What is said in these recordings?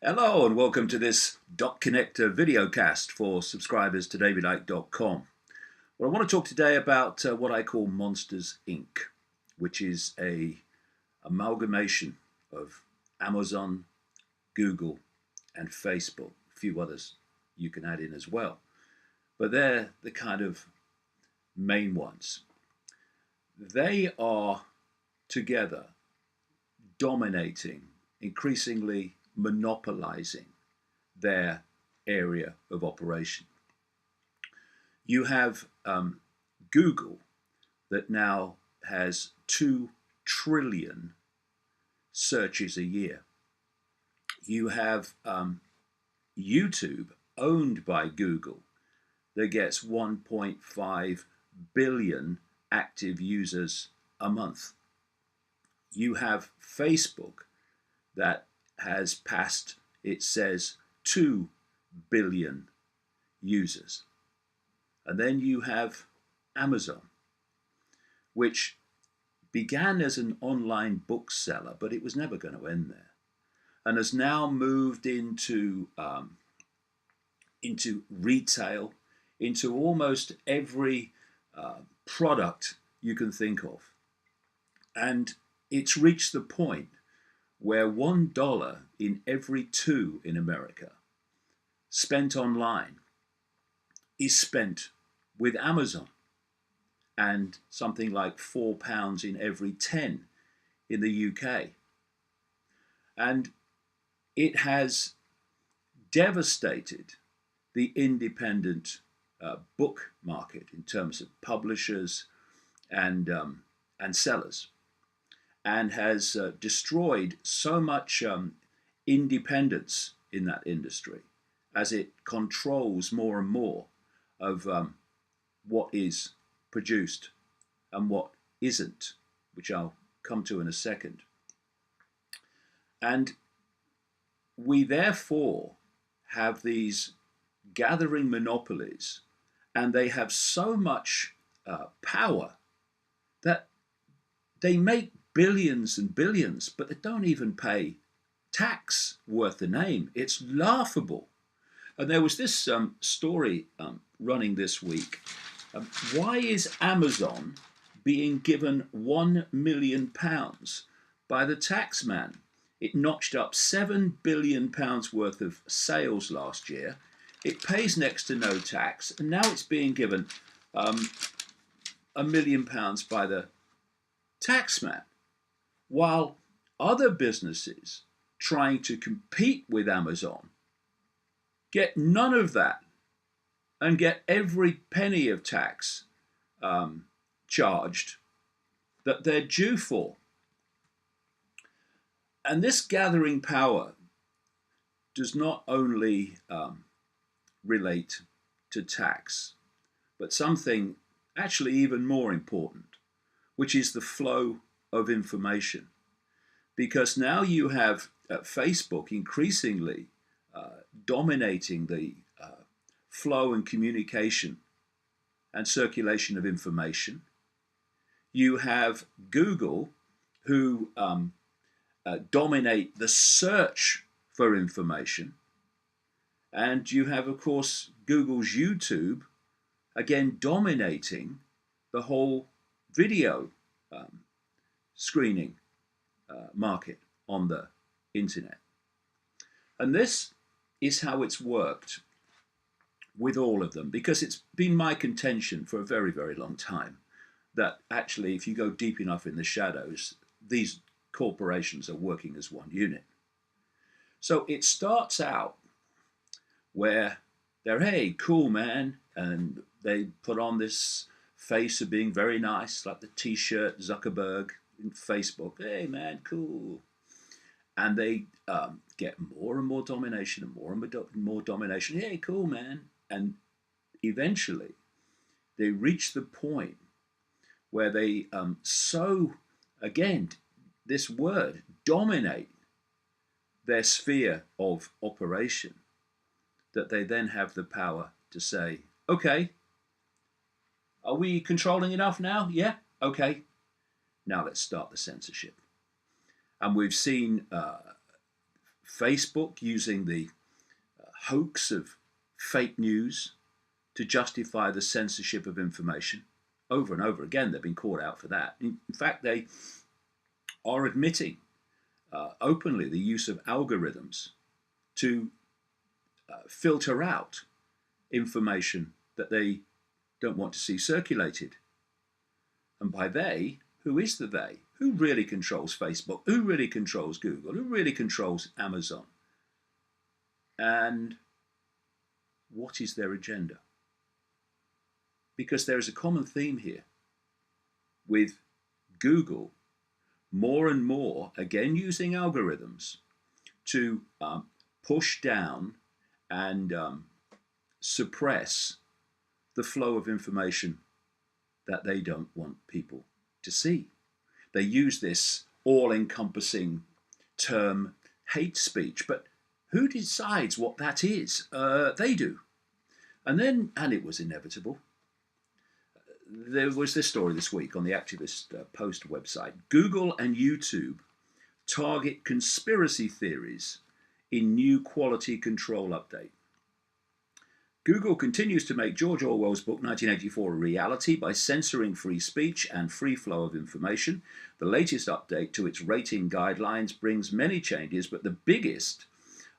Hello and welcome to this Dot Connector videocast for subscribers to davidicke.com. Well, I want to talk today about what I call Monsters Inc., which is a amalgamation of Amazon, Google, and Facebook. A few others you can add in as well. But they're the kind of main ones. They are together dominating, increasingly monopolizing their area of operation. You have Google that now has 2 trillion searches a year. You have YouTube, owned by Google, that gets 1.5 billion active users a month. You have Facebook that has passed, it says, 2 billion users. And then you have Amazon, which began as an online bookseller, but it was never going to end there, and has now moved into retail, into almost every product you can think of. And it's reached the point where $1 in every 2 in America spent online is spent with Amazon, and something like £4 in every 10 in the UK. And it has devastated the independent book market in terms of publishers and sellers, and has destroyed so much independence in that industry as it controls more and more of what is produced and what isn't, which I'll come to in a second. And we therefore have these gathering monopolies, and they have so much power that they make billions and billions, but they don't even pay tax worth the name. It's laughable. And there was this story running this week. Why is Amazon being given £1 million by the tax man? It notched up £7 billion worth of sales last year. It pays next to no tax, and now it's being given £1 million by the tax man, while other businesses trying to compete with Amazon get none of that and get every penny of tax charged that they're due for. And this gathering power does not only relate to tax, but something actually even more important, which is the flow of information. Because now you have Facebook increasingly dominating the flow and communication and circulation of information. You have Google, who dominate the search for information. And you have, of course, Google's YouTube, again dominating the whole video screening market on the internet. And this is how it's worked with all of them, because it's been my contention for a very, very long time that actually, if you go deep enough in the shadows, these corporations are working as one unit. So it starts out where they're, hey, cool, man, and they put on this face of being very nice, like the t-shirt Zuckerberg in Facebook. Hey, man, cool. And they get more and more domination and more domination. Hey, cool, man. And eventually they reach the point where they again, this word, dominate their sphere of operation, that they then have the power to say, okay, are we controlling enough now? Yeah, okay. Now let's start the censorship. And we've seen Facebook using the hoax of fake news to justify the censorship of information. Over and over again, they've been caught out for that. In fact, they are admitting openly the use of algorithms to filter out information that they don't want to see circulated. And by they, who is the they? Who really controls Facebook? Who really controls Google? Who really controls Amazon? And what is their agenda? Because there is a common theme here with Google more and more, again using algorithms, to push down and suppress the flow of information that they don't want people to see. They use this all-encompassing term hate speech, but who decides what that is? They do. And it was inevitable. There was this story this week on the Activist Post website. Google and YouTube target conspiracy theories in new quality control update. Google continues to make George Orwell's book 1984 a reality by censoring free speech and free flow of information. The latest update to its rating guidelines brings many changes, but the biggest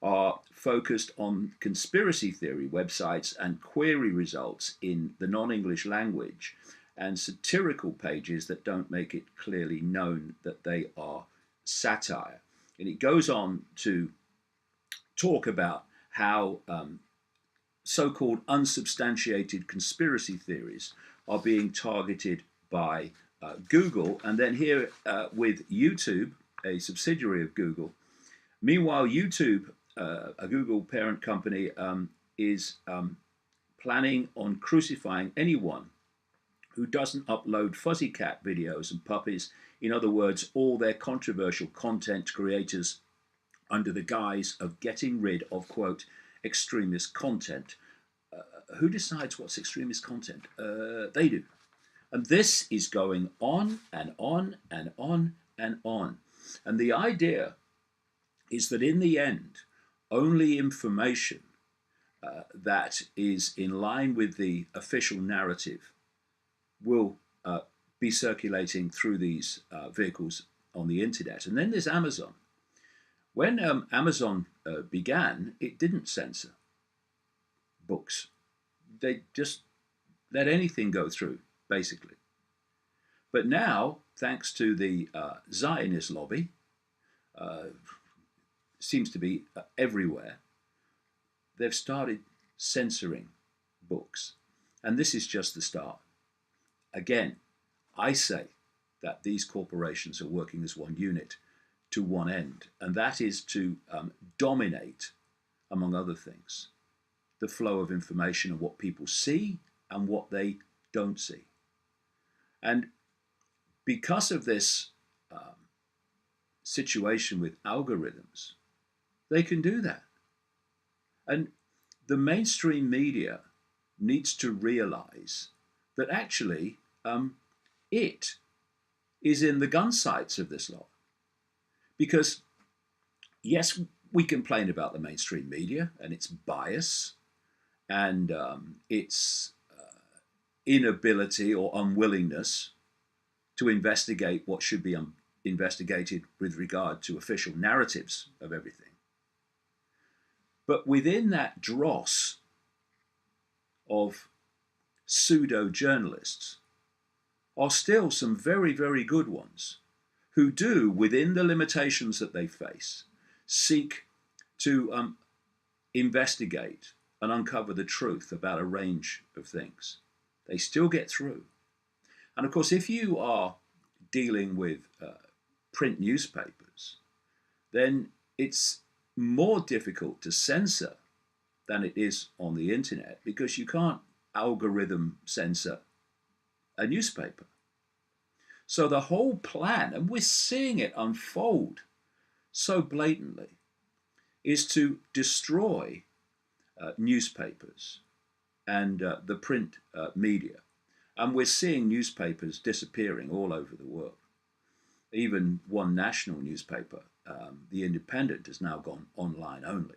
are focused on conspiracy theory websites and query results in the non-English language and satirical pages that don't make it clearly known that they are satire. And it goes on to talk about how so-called unsubstantiated conspiracy theories are being targeted by Google. And then here with YouTube, a subsidiary of Google. Meanwhile, YouTube, a Google parent company, is planning on crucifying anyone who doesn't upload fuzzy cat videos and puppies. In other words, all their controversial content creators under the guise of getting rid of, quote, extremist content. Who decides what's extremist content? They do. And this is going on and on and on and on. And the idea is that in the end, only information that is in line with the official narrative will be circulating through these vehicles on the internet. And then there's Amazon. When Amazon began, it didn't censor books. They just let anything go through, basically. But now, thanks to the Zionist lobby, seems to be everywhere, they've started censoring books. And this is just the start. Again, I say that these corporations are working as one unit to one end, and that is to dominate, among other things, the flow of information and what people see and what they don't see. And because of this situation with algorithms, they can do that. And the mainstream media needs to realize that actually it is in the gun sights of this lot. Because, yes, we complain about the mainstream media and its bias and its inability or unwillingness to investigate what should be investigated with regard to official narratives of everything. But within that dross of pseudo-journalists are still some very, very good ones who do, within the limitations that they face, seek to investigate and uncover the truth about a range of things. They still get through. And of course, if you are dealing with print newspapers, then it's more difficult to censor than it is on the internet, because you can't algorithm censor a newspaper. So the whole plan, and we're seeing it unfold so blatantly, is to destroy newspapers and the print media. And we're seeing newspapers disappearing all over the world. Even one national newspaper The Independent has now gone online only.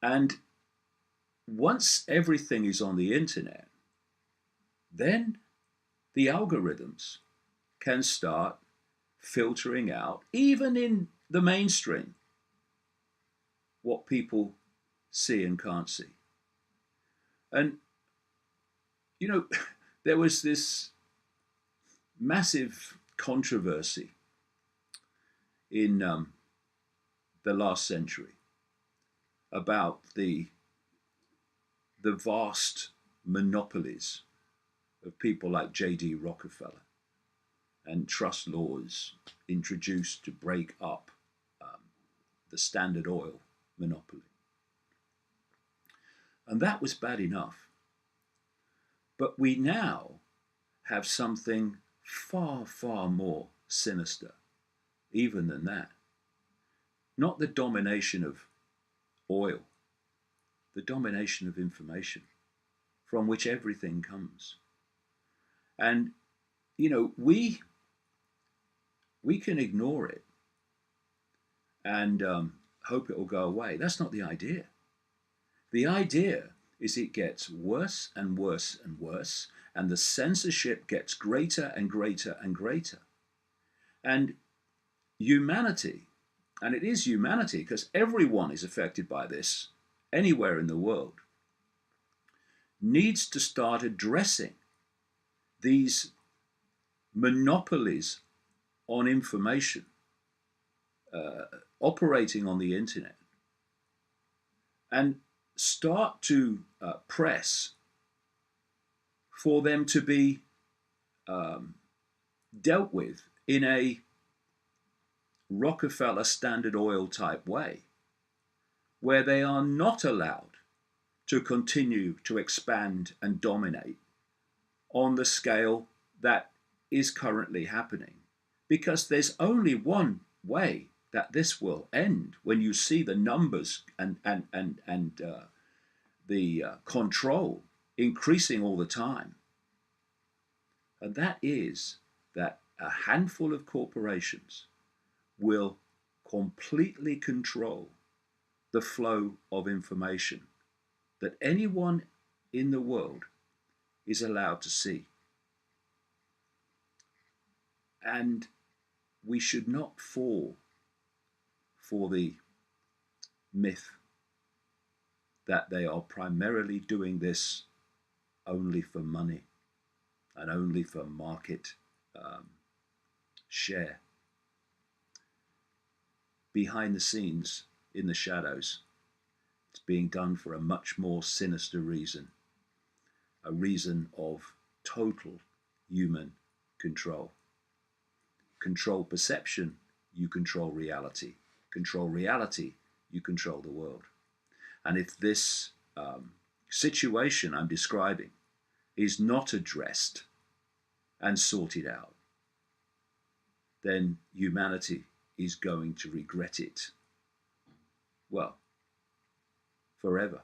And once everything is on the internet, then the algorithms can start filtering out, even in the mainstream, what people see and can't see. And, you know, there was this massive controversy in the last century about the vast monopolies of people like J.D. Rockefeller and trust laws introduced to break up the Standard Oil monopoly. And that was bad enough. But we now have something far, far more sinister, even than that. Not the domination of oil, the domination of information from which everything comes. And, you know, we can ignore it and hope it will go away. That's not the idea. The idea is it gets worse and worse and worse, and the censorship gets greater and greater and greater. And humanity, and it is humanity because everyone is affected by this anywhere in the world, needs to start addressing these monopolies on information operating on the internet, and start to press for them to be dealt with in a Rockefeller Standard Oil type way, where they are not allowed to continue to expand and dominate on the scale that is currently happening. Because there's only one way that this will end when you see the numbers and the control increasing all the time. And that is that a handful of corporations will completely control the flow of information that anyone in the world is allowed to see. And we should not fall for the myth that they are primarily doing this only for money and only for market share. Behind the scenes, in the shadows, it's being done for a much more sinister reason, a reason of total human control. Control perception, you control reality. Control reality, you control the world. And if this situation I'm describing is not addressed and sorted out, then humanity is going to regret it, well, forever.